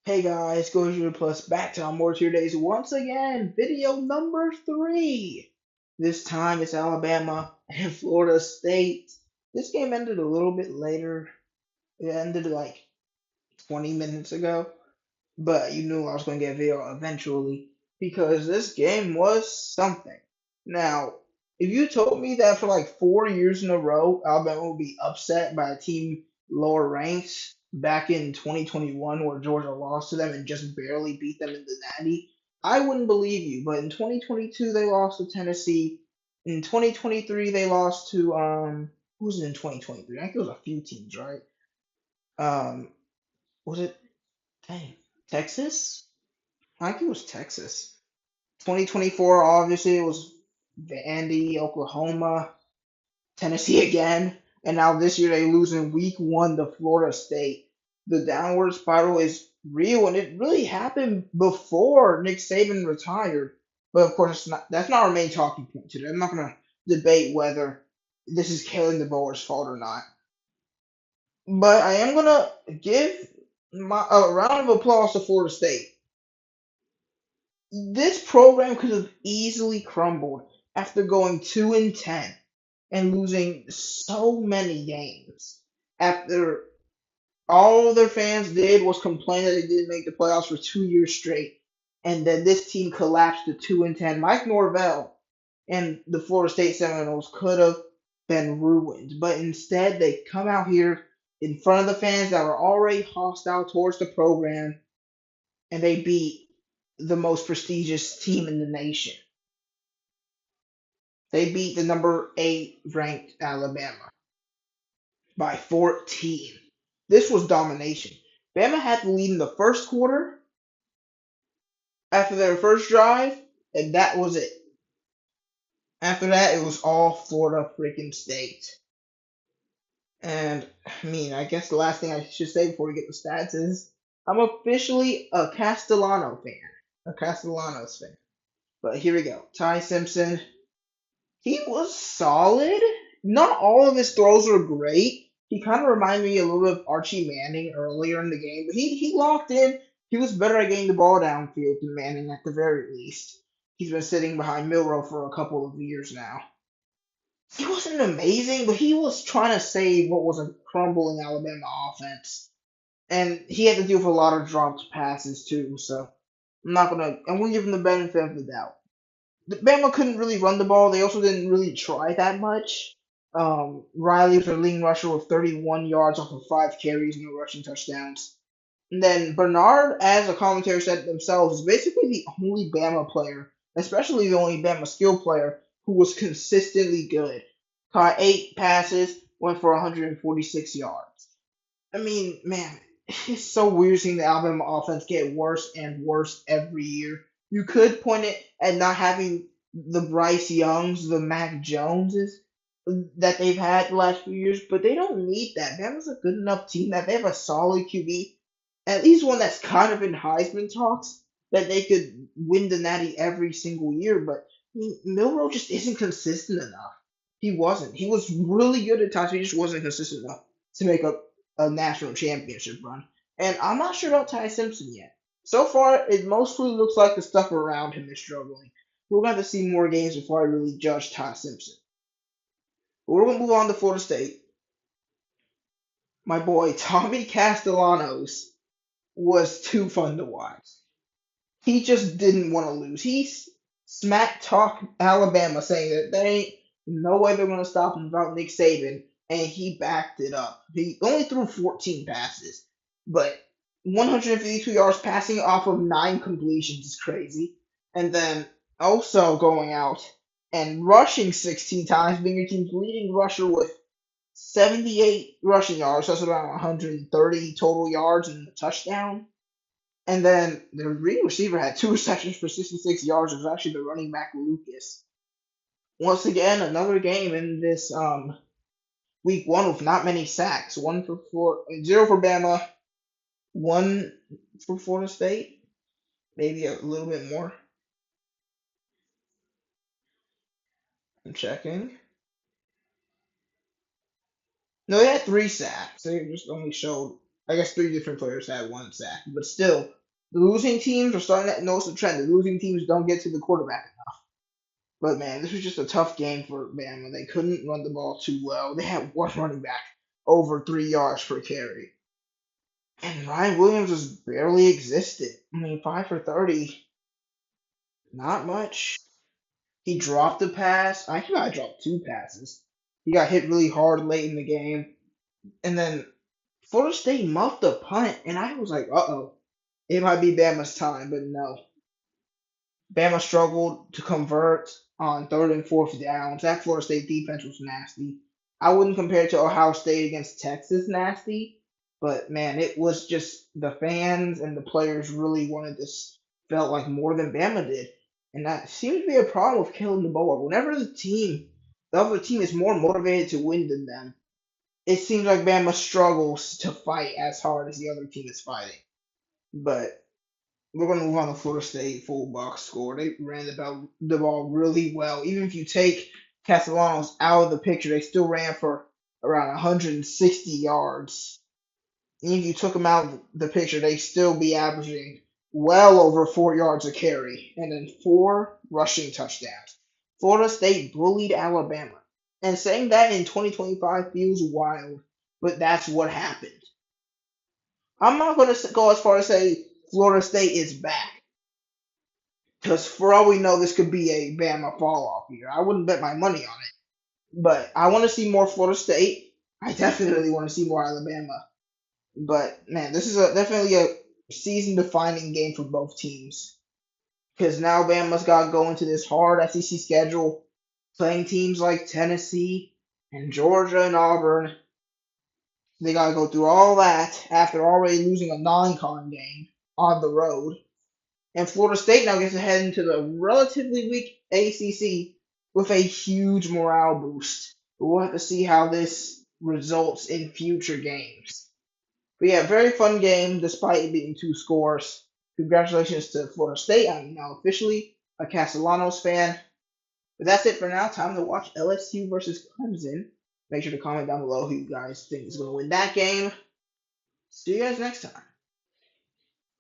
Hey guys, Gojo Plus back to our More Tier Days once again. Video number 3. This time it's Alabama and Florida State. This game ended a little bit later. It ended like 20 minutes ago, but you knew I was going to get a video eventually because this game was something. Now, if you told me that for like 4 years in a row, Alabama would be upset by a team lower ranked back in 2021 where Georgia lost to them and just barely beat them in the Natty, I wouldn't believe you. But in 2022 they lost to Tennessee. In 2023 they lost to who was it in 2023? I think it was a few teams, right? Um, was it dang Texas? I think it was Texas. 2024, obviously, it was Vandy, Oklahoma, Tennessee again, and now this year they lose in week 1 to Florida State. The downward spiral is real, and it really happened before Nick Saban retired. But of course, that's not our main talking point today. I'm not going to debate whether this is Kalen DeBoer's fault or not. But I am going to give a round of applause to Florida State. This program could have easily crumbled after going 2-10 and losing so many games. After all their fans did was complain that they didn't make the playoffs for 2 years straight, and then this team collapsed to 2-10. Mike Norvell and the Florida State Seminoles could have been ruined, but instead they come out here in front of the fans that were already hostile towards the program, and they beat the most prestigious team in the nation. They beat the number 8 ranked Alabama by 14. This was domination. Bama had the lead in the first quarter after their first drive, and that was it. After that, it was all Florida freaking State. And I guess the last thing I should say before we get the stats is I'm officially a Castellano fan, a Castellanos fan. But here we go. Ty Simpson, he was solid. Not all of his throws were great. He kind of reminded me a little bit of Archie Manning earlier in the game, but he locked in. He was better at getting the ball downfield than Manning at the very least. He's been sitting behind Milrow for a couple of years now. He wasn't amazing, but he was trying to save what was a crumbling Alabama offense. And he had to deal with a lot of dropped passes too, so I'm gonna give him the benefit of the doubt. Bama couldn't really run the ball. They also didn't really try that much. Riley was their leading rusher with 31 yards off of 5 carries, no rushing touchdowns. And then Bernard, as a commentator said themselves, is basically the only Bama player, especially the only Bama skill player, who was consistently good. Caught 8 passes, went for 146 yards. Man, it's so weird seeing the Alabama offense get worse and worse every year. You could point it at not having the Bryce Youngs, the Mac Joneses that they've had the last few years, but they don't need that. Bama's a good enough team that they have a solid QB, at least one that's kind of in Heisman talks, that they could win the Natty every single year. But Milrow just isn't consistent enough. He wasn't. He was really good at times, but he just wasn't consistent enough to make a national championship run. And I'm not sure about Ty Simpson yet. So far, it mostly looks like the stuff around him is struggling. We're going to see more games before I really judge Ty Simpson. But we're going to move on to Florida State. My boy Tommy Castellanos was too fun to watch. He just didn't want to lose. He smack talked Alabama saying that there ain't no way they're going to stop him without Nick Saban, and he backed it up. He only threw 14 passes, but 152 yards passing off of 9 completions is crazy. And then also going out and rushing 16 times, being your team's leading rusher with 78 rushing yards. That's around 130 total yards and a touchdown. And then the leading receiver had 2 receptions for 66 yards. It was actually the running back Lucas. Once again, another game in this week 1 with not many sacks. 0 for Bama, 1 for Florida State, maybe a little bit more. I'm checking. No, they had 3 sacks. They just only showed, I guess 3 different players had 1 sack, but still The losing teams are starting to notice the trend. The losing teams don't get to the quarterback. But man, this was just a tough game for Bama. They couldn't run the ball too well. They had one running back over 3 yards per carry. And Ryan Williams was barely existed. I mean, 5 for 30, not much. He dropped a pass. I think I dropped two passes. He got hit really hard late in the game. And then Florida State muffed a punt, and I was like, uh-oh, it might be Bama's time, but no. Bama struggled to convert on third and fourth downs. That Florida State defense was nasty. I wouldn't compare it to Ohio State against Texas nasty, but man, it was just the fans and the players really wanted this, felt like more than Bama did. And that seems to be a problem with killing the ball. Whenever the other team is more motivated to win than them, it seems like Bama struggles to fight as hard as the other team is fighting. But we're going to move on to Florida State full box score. They ran the ball really well. Even if you take Castellanos out of the picture, they still ran for around 160 yards. And if you took them out of the picture, they still be averaging well over 4 yards a carry and then 4 rushing touchdowns. Florida State bullied Alabama. And saying that in 2025 feels wild, but that's what happened. I'm not going to go as far as say Florida State is back. Because for all we know, this could be a Bama fall off year. I wouldn't bet my money on it. But I want to see more Florida State. I definitely want to see more Alabama. But man, this is definitely a season defining game for both teams. Because now Bama's got to go into this hard SEC schedule, playing teams like Tennessee and Georgia and Auburn. They got to go through all that after already losing a non-con game on the road. And Florida State now gets to head into the relatively weak ACC with a huge morale boost. We'll have to see how this results in future games. But yeah, very fun game despite it being 2 scores. Congratulations to Florida State. I'm now officially a Castellanos fan. But that's it for now. Time to watch LSU versus Clemson. Make sure to comment down below who you guys think is going to win that game. See you guys next time.